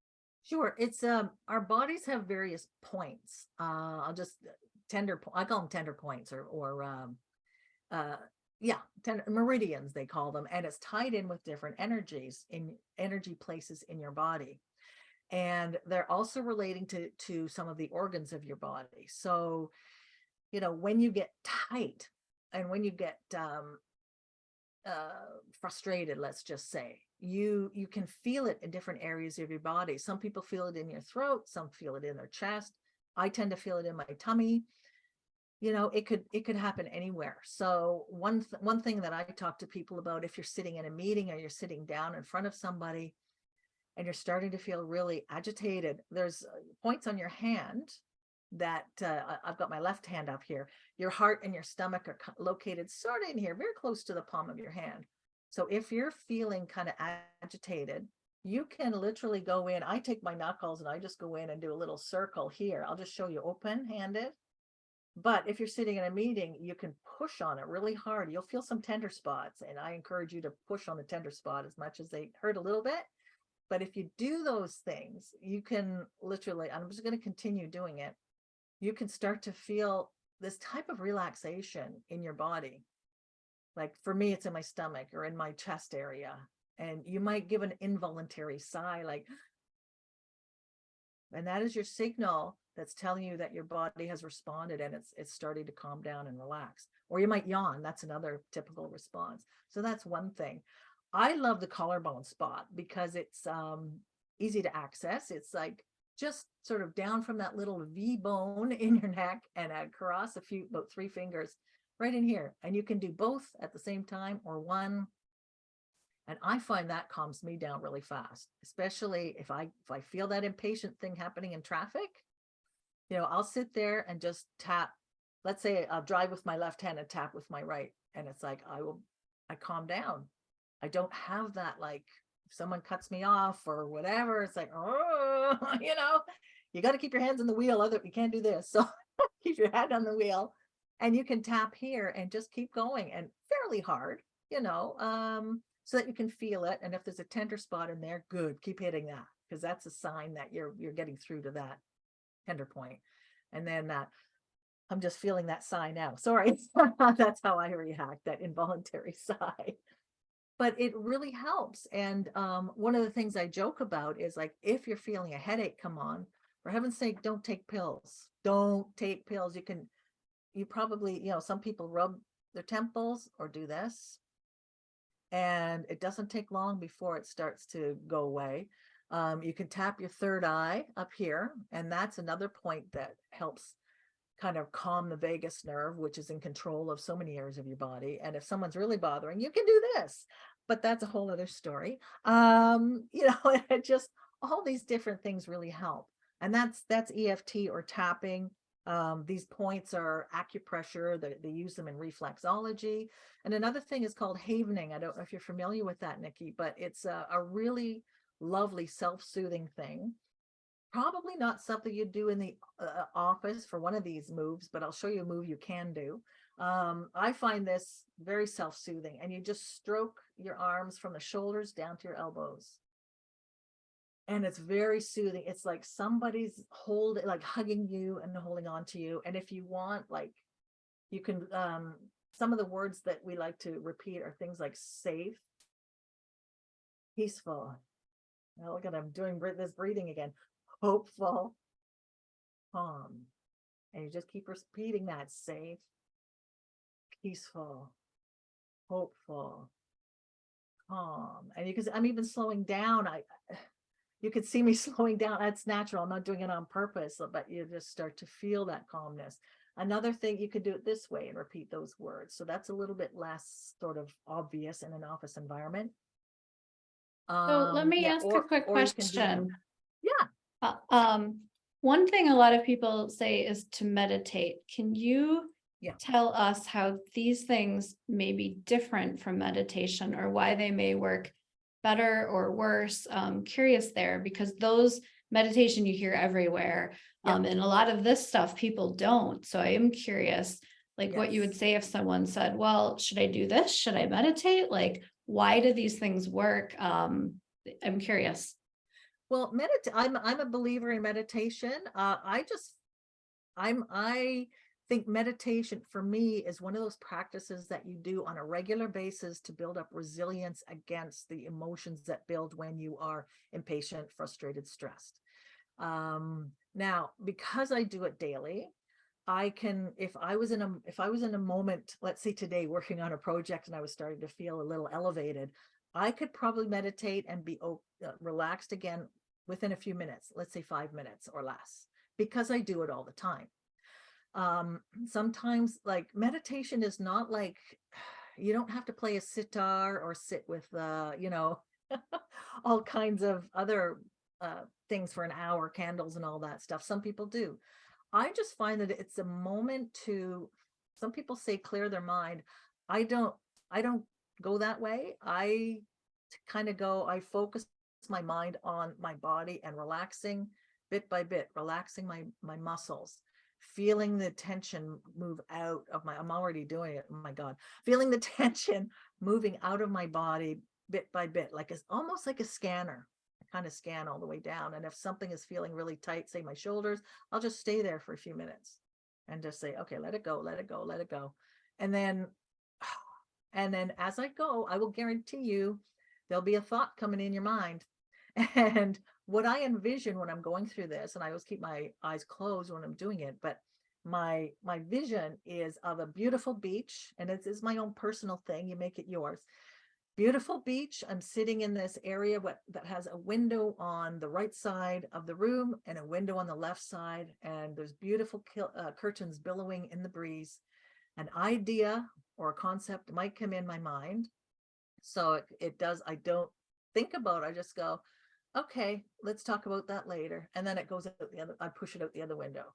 Sure. It's our bodies have various points. I'll just I call them tender points, uh meridians, they call them, and it's tied in with different energy places in your body. And they're also relating to some of the organs of your body. So, when you get tight, and when you get frustrated, let's just say, you can feel it in different areas of your body. Some people feel it in your throat, some feel it in their chest. I tend to feel it in my tummy. It could happen anywhere. So one thing that I talk to people about, if you're sitting in a meeting or you're sitting down in front of somebody and you're starting to feel really agitated, there's points on your hand that I've got my left hand up here. Your heart and your stomach are located sort of in here, very close to the palm of your hand. So if you're feeling kind of agitated, you can literally go in. I take my knuckles and I just go in and do a little circle here. I'll just show you open-handed. But if you're sitting in a meeting, you can push on it really hard. You'll feel some tender spots, and I encourage you to push on the tender spot as much as they hurt a little bit. But if you do those things, you can literally, I'm just going to continue doing it, you can start to feel this type of relaxation in your body. Like for me, it's in my stomach or in my chest area. And you might give an involuntary sigh, like, and that is your signal that's telling you that your body has responded and it's starting to calm down and relax. Or you might yawn. That's another typical response. So that's one thing. I love the collarbone spot because it's easy to access. It's like just sort of down from that little V bone in your neck and across about 3 fingers right in here. And you can do both at the same time or one. And I find that calms me down really fast, especially if I feel that impatient thing happening in traffic. I'll sit there and just tap. Let's say I'll drive with my left hand and tap with my right. And it's like, I calm down. I don't have that, like, if someone cuts me off or whatever, it's like, oh, you got to keep your hands on the wheel. You can't do this. So keep your head on the wheel, and you can tap here and just keep going, and fairly hard, so that you can feel it. And if there's a tender spot in there, good, keep hitting that, because that's a sign that you're getting through to that tender point. And then I'm just feeling that sigh now. Sorry. That's how I react, that involuntary sigh. But it really helps. And one of the things I joke about is, like, if you're feeling a headache come on, for heaven's sake, don't take pills. Don't take pills. You probably, some people rub their temples or do this, and it doesn't take long before it starts to go away. You can tap your third eye up here, and that's another point that helps kind of calm the vagus nerve, which is in control of so many areas of your body. And if someone's really bothering, you can do this, but that's a whole other story. It just, all these different things really help. And that's EFT or tapping. These points are acupressure. They use them in reflexology. And another thing is called havening. I don't know if you're familiar with that, Nikki, but it's a really lovely self-soothing thing. Probably not something you do in the office for one of these moves, but I'll show you a move you can do. I find this very self-soothing, and you just stroke your arms from the shoulders down to your elbows. And it's very soothing. It's like somebody's like hugging you and holding on to you. And if you want, like, you can, some of the words that we like to repeat are things like safe, peaceful. Now look at, I'm doing this breathing again. Hopeful, calm. And you just keep repeating that: safe, peaceful, hopeful, calm. And you can, I'm even slowing down. You could see me slowing down. That's natural. I'm not doing it on purpose, but you just start to feel that calmness. Another thing, you could do it this way and repeat those words. So that's a little bit less sort of obvious in an office environment. So let me ask a quick or you can do them. question. Yeah. One thing a lot of people say is to meditate. Can you Yeah. tell us how these things may be different from meditation, or why they may work better or worse? Curious there, because those meditation you hear everywhere. Yeah. And a lot of this stuff people don't. So I am curious, like, what you would Yes. say if someone said, well, should I do this? Should I meditate? Like, why do these things work? I'm curious. Well, I'm a believer in meditation. I think meditation for me is one of those practices that you do on a regular basis to build up resilience against the emotions that build when you are impatient, frustrated, stressed. Now, because I do it daily, I can, if I was in a moment, let's say today, working on a project, and I was starting to feel a little elevated, I could probably meditate and be relaxed again within a few minutes, let's say 5 minutes or less, because I do it all the time. Sometimes, like, meditation is not like, you don't have to play a sitar or sit with all kinds of other things for an hour, candles and all that stuff. Some people do. I just find that it's a moment to, some people say clear their mind. I don't go that way. I focus my mind on my body and relaxing bit by bit, relaxing my muscles, feeling the tension move out of I'm already doing it. Oh my God. Feeling the tension moving out of my body bit by bit, like it's almost like a scanner. Kind of scan all the way down. And if something is feeling really tight, say my shoulders, I'll just stay there for a few minutes and just say, okay, let it go, let it go, let it go. And then as I go, I will guarantee you there'll be a thought coming in your mind. And what I envision when I'm going through this, and I always keep my eyes closed when I'm doing it, but my vision is of a beautiful beach, and it's my own personal thing. You make it yours. Beautiful beach. I'm sitting in this area that has a window on the right side of the room and a window on the left side. And there's beautiful curtains billowing in the breeze. An idea or a concept might come in my mind. So it does. I don't think about it. I just go, okay, let's talk about that later. And then it goes out the other, I push it out the other window.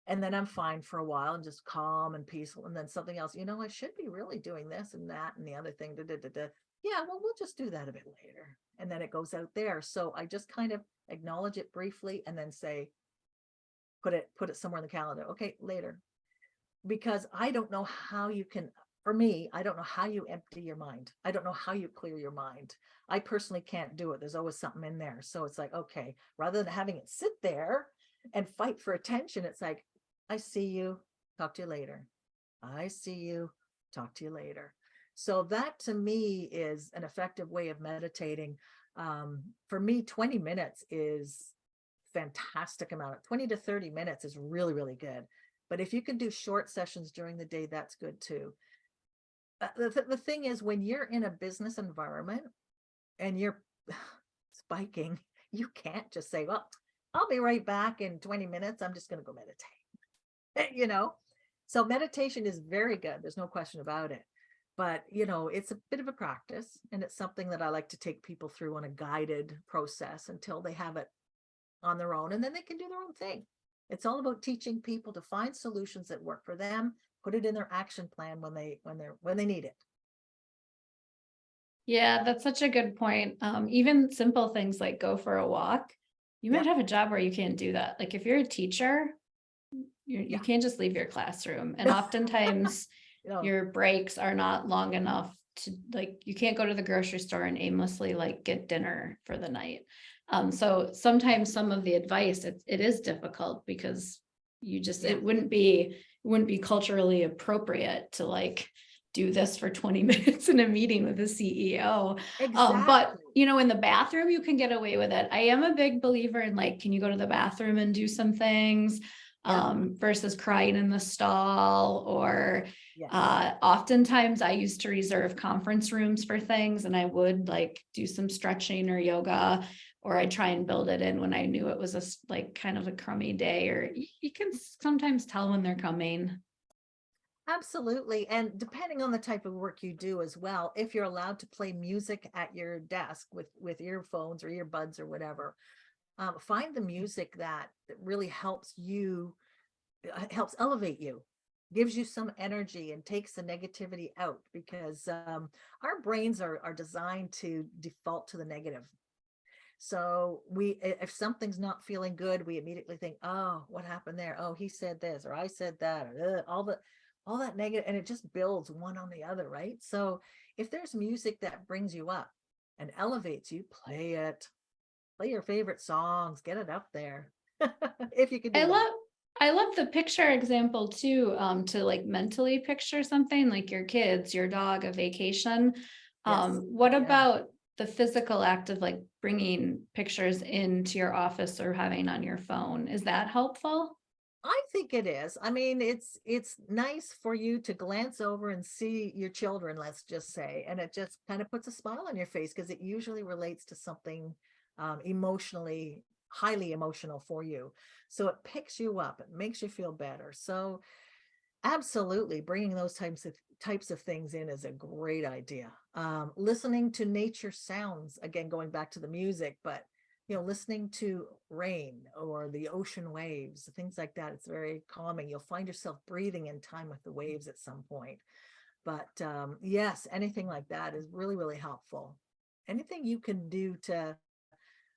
And then I'm fine for a while and just calm and peaceful. And then something else, I should be really doing this and that and the other thing. Da, da, da, da. Yeah, well, we'll just do that a bit later. And then it goes out there. So I just kind of acknowledge it briefly and then say, put it somewhere in the calendar. Okay, later. Because I don't know how you can, for me, I don't know how you empty your mind. I don't know how you clear your mind. I personally can't do it. There's always something in there. So it's like, okay, rather than having it sit there and fight for attention, it's like, I see you, talk to you later. I see you, talk to you later. So that to me is an effective way of meditating. For me, 20 minutes is fantastic amount of 20 to 30 minutes is really, really good. But if you can do short sessions during the day, that's good too. The thing is, when you're in a business environment and you're spiking, you can't just say, well, I'll be right back in 20 minutes. I'm just going to go meditate. So meditation is very good. There's no question about it. But, it's a bit of a practice, and it's something that I like to take people through on a guided process until they have it on their own, and then they can do their own thing. It's all about teaching people to find solutions that work for them, put it in their action plan when they need it. Yeah, that's such a good point. Even simple things like go for a walk. You might Yep. have a job where you can't do that. Like if you're a teacher, you Yeah. can't just leave your classroom. And oftentimes your breaks are not long enough to, like, you can't go to the grocery store and aimlessly like get dinner for the night. So sometimes some of the advice, it is difficult because Yeah, it wouldn't be culturally appropriate to like do this for 20 minutes in a meeting with the CEO. But exactly. in the bathroom, you can get away with it. I am a big believer in like, can you go to the bathroom and do some things, Yeah. versus crying in the stall or Yes. oftentimes I used to reserve conference rooms for things, and I would like do some stretching or yoga, or I try and build it in when I knew it was like kind of a crummy day, or you can sometimes tell when they're coming. Absolutely. And depending on the type of work you do as well, if you're allowed to play music at your desk with earphones or earbuds or whatever, find the music that really helps you, helps elevate you, gives you some energy and takes the negativity out, because our brains are designed to default to the negative. So if something's not feeling good, we immediately think, oh, what happened there? Oh, he said this, or I said that, or all that negative, and it just builds one on the other, right? So if there's music that brings you up and elevates you, play it. Play your favorite songs, get it up there. If you can I do that. love I love the picture example too, to like mentally picture something like your kids, your dog, a vacation. Yes. What Yeah. about the physical act of like bringing pictures into your office or having on your phone? Is that helpful? I think it is. I mean, it's nice for you to glance over and see your children, let's just say, and it just kind of puts a smile on your face because it usually relates to something emotionally, highly emotional for you. So it picks you up, it makes you feel better. So absolutely, bringing those types of things in is a great idea. Listening to nature sounds, again, going back to the music, but listening to rain or the ocean waves, things like that, it's very calming. You'll find yourself breathing in time with the waves at some point. But yes, anything like that is really, really helpful. Anything you can do to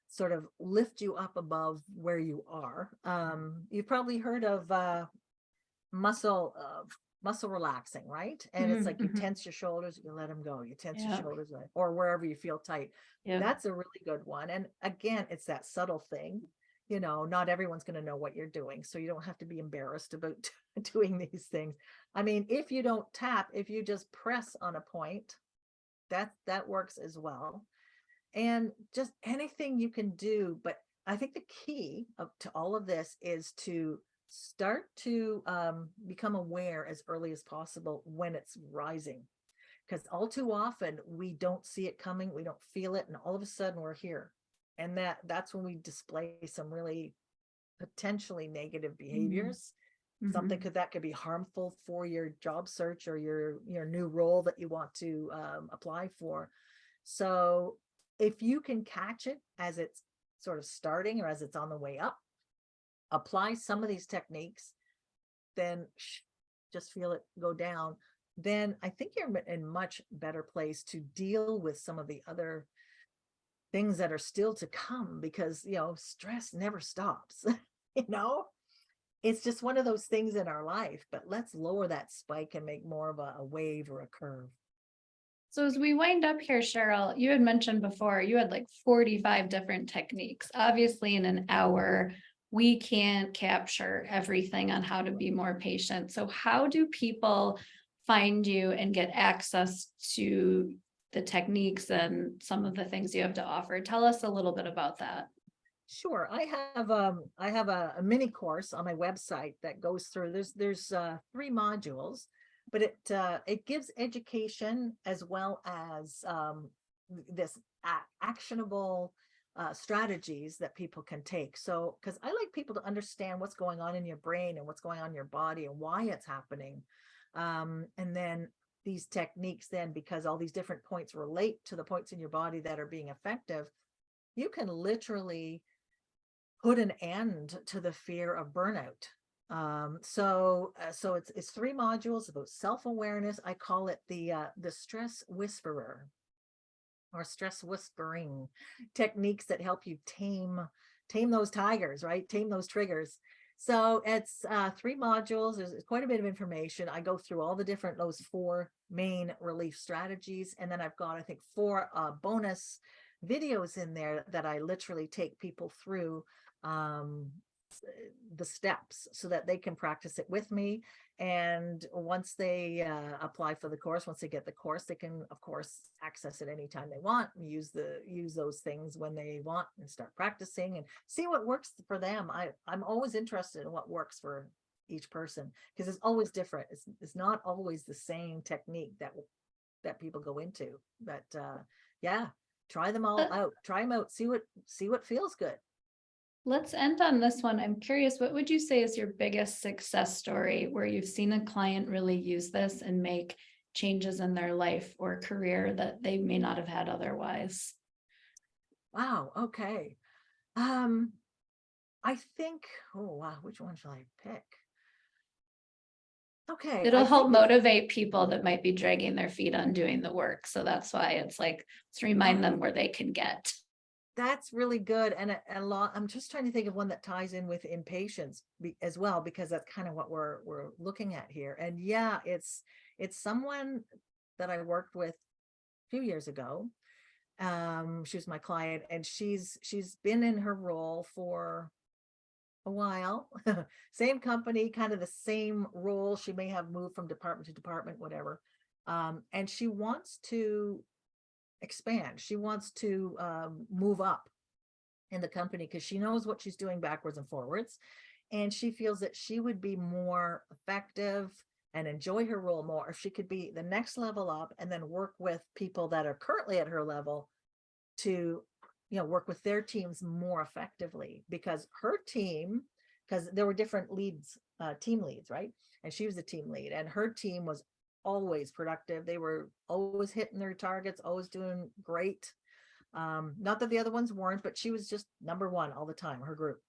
sort of lift you up above where you are. You've probably heard of muscle muscle relaxing, right? And it's like you Mm-hmm. tense your shoulders, you let them go, you tense your Yeah. shoulders, or wherever you feel tight. Yeah. That's a really good one. And again, it's that subtle thing. Not everyone's going to know what you're doing, so you don't have to be embarrassed about doing these things. I mean, if you don't tap, if you just press on a point, that works as well. And just anything you can do. But I think the key to all of this is to start to become aware as early as possible when it's rising, because all too often we don't see it coming, we don't feel it, and all of a sudden we're here, and that's when we display some really potentially negative behaviors. Something Mm-hmm. that could be harmful for your job search or your new role that you want to apply for. So if you can catch it as it's sort of starting or as it's on the way up, apply some of these techniques, then just feel it go down, then I think you're in much better place to deal with some of the other things that are still to come, because stress never stops. you know it's just one of those things in our life, but let's lower that spike and make more of a wave or a curve. So as we wind up here, Cheryl, you had mentioned before you had like 45 different techniques. Obviously, in an hour, we can't capture everything on how to be more patient. So how do people find you and get access to the techniques and some of the things you have to offer? Tell us a little bit about that. Sure. I have a mini course on my website that goes through, there's 3 modules, but it gives education as well as this actionable strategies that people can take. So, because I like people to understand what's going on in your brain and what's going on in your body and why it's happening. And then these techniques, then, because all these different points relate to the points in your body that are being effective, you can literally put an end to the fear of burnout. So it's 3 modules about self-awareness. I call it the stress whisperer, or stress whispering techniques that help you tame those tigers, right? Tame those triggers. So it's 3 modules. There's quite a bit of information. I go through all the different, those 4 main relief strategies, and then I've got, I think, 4 bonus videos in there that I literally take people through the steps so that they can practice it with me. And once they apply for the course, once they get the course, they can, of course, access it anytime they want and use those things when they want, and start practicing and see what works for them. I'm always interested in what works for each person, because it's always different. It's not always the same technique that people go into. But yeah, try them all out. Try them out. See what feels good. Let's end on this one. I'm curious, what would you say is your biggest success story where you've seen a client really use this and make changes in their life or career that they may not have had otherwise? Wow. Okay. Um, I think, oh wow, which one shall I pick? Okay, I It'll help think it's, motivate people that might be dragging their feet on doing the work. So that's why it's like, let's remind them where they can get. that's really good. And a lot, I'm just trying to think of one that ties in with impatience as well, because that's kind of what we're looking at here. And yeah, it's someone that I worked with a few years ago. She was my client, and she's been in her role for a while. Same company, kind of the same role. She may have moved from department to department, whatever. And she wants to expand. She wants to move up in the company, because she knows what she's doing backwards and forwards. And she feels that she would be more effective and enjoy her role more if she could be the next level up, and then work with people that are currently at her level to work with their teams more effectively. Because her team, because there were different leads, team leads, right? And she was a team lead, and her team was always productive. They were always hitting their targets, always doing great. Not that the other ones weren't, but she was just number one all the time, her group.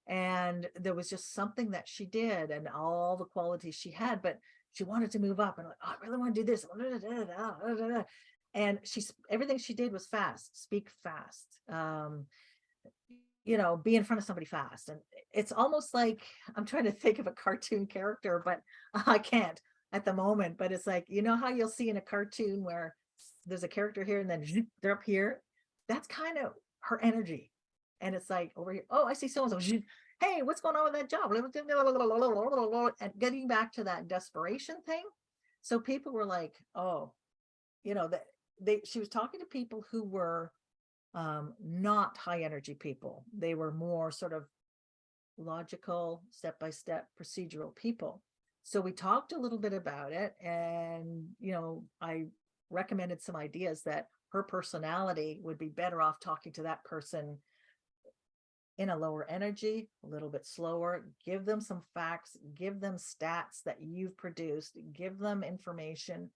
And there was just something that she did, and all the qualities she had, but she wanted to move up, and like, oh, I really want to do this. And everything she did was fast, speak fast, be in front of somebody fast. And it's almost like, I'm trying to think of a cartoon character, but I can't at the moment. But it's like, how you'll see in a cartoon where there's a character here and then they're up here. That's kind of her energy. And it's like, over here, oh, I see so and so. Hey, what's going on with that job? And getting back to that desperation thing. So people were like, oh, that she was talking to people who were not high energy people. They were more sort of logical, step-by-step procedural people. So we talked a little bit about it, and I recommended some ideas that her personality would be better off talking to that person in a lower energy, a little bit slower. Give them some facts, give them stats that you've produced, give them information.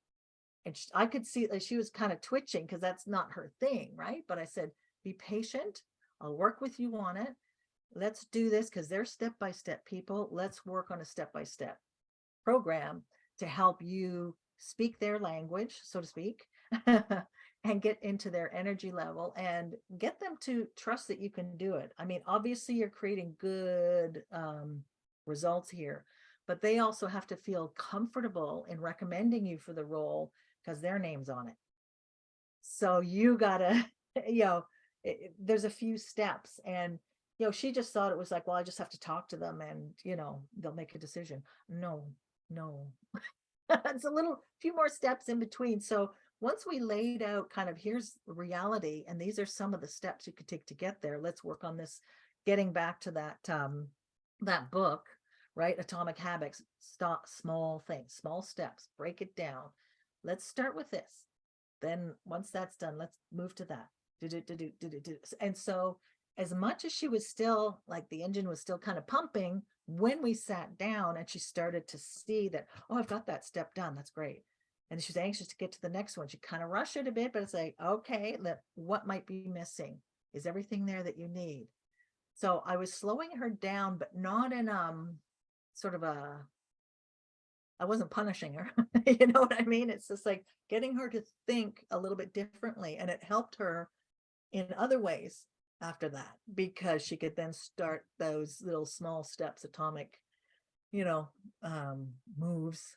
And I could see that she was kind of twitching, because that's not her thing, right? But I said, be patient. I'll work with you on it. Let's do this, because they're step-by-step people. Let's work on a step-by-step. program to help you speak their language, so to speak, and get into their energy level and get them to trust that you can do it. I mean, obviously you're creating good results here, but they also have to feel comfortable in recommending you for the role because their name's on it. So you gotta, you know, there's a few steps, and she just thought it was like, well, I just have to talk to them and they'll make a decision. No, no. It's a little few more steps in between. So once we laid out kind of here's reality and these are some of the steps you could take to get there, let's work on this, getting back to that book, right? Atomic Habits. Stop, small things, small steps, break it down. Let's start with this. Then once that's done, let's move to that. And so as much as she was still like the engine was still kind of pumping, when we sat down and she started to see that, oh, I've got that step done, that's great. And she's anxious to get to the next one. She kind of rushed it a bit, but it's like, okay, what might be missing? Is everything there that you need? So I was slowing her down, but not in sort of I wasn't punishing her. You know what I mean? It's just like getting her to think a little bit differently. And it helped her in other ways after that, because she could then start those little small steps, atomic, moves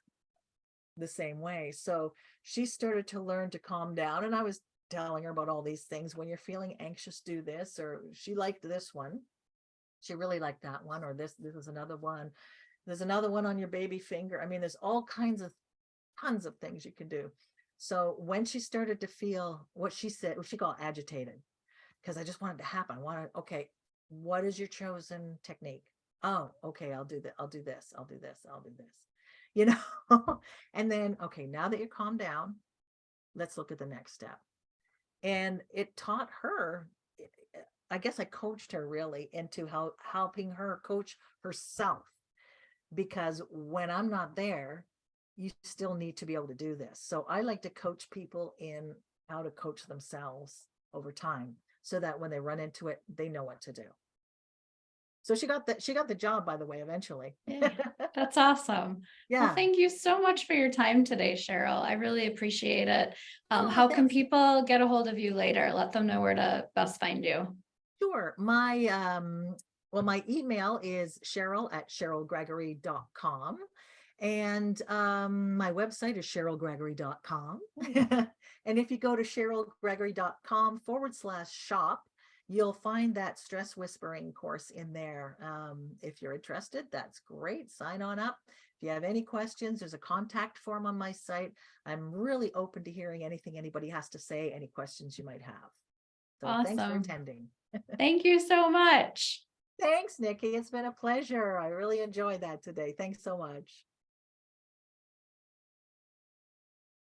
the same way. So she started to learn to calm down. And I was telling her about all these things. When you're feeling anxious, do this, or she liked this one. She really liked that one, or this is another one. There's another one on your baby finger. I mean, there's all kinds of tons of things you can do. So when she started to feel what she said, she got agitated because I just wanted to happen. I wanted, okay, what is your chosen technique? Oh, okay, I'll do that. I'll do this. I'll do this. I'll do this. And then, okay, now that you're calmed down, let's look at the next step. And it taught her, I guess I coached her really into helping her coach herself, because when I'm not there, you still need to be able to do this. So I like to coach people in how to coach themselves over time, so that when they run into it, they know what to do. So she got the job, by the way, eventually. Yeah, that's awesome. Well, Yeah. thank you so much for your time today, Cheryl. I really appreciate it. Oh, How can thanks. people get a hold of you later? Let them know where to best find you. Sure. My email is cheryl@cherylgregory.com. And my website is cherylgregory.com. And if you go to cherylgregory.com/shop, you'll find that stress whispering course in there. If you're interested, that's great. Sign on up. If you have any questions, there's a contact form on my site. I'm really open to hearing anything anybody has to say, any questions you might have. So thanks for Awesome. attending. Thank you so much. Thanks, Nikki. It's been a pleasure. I really enjoyed that today. Thanks so much.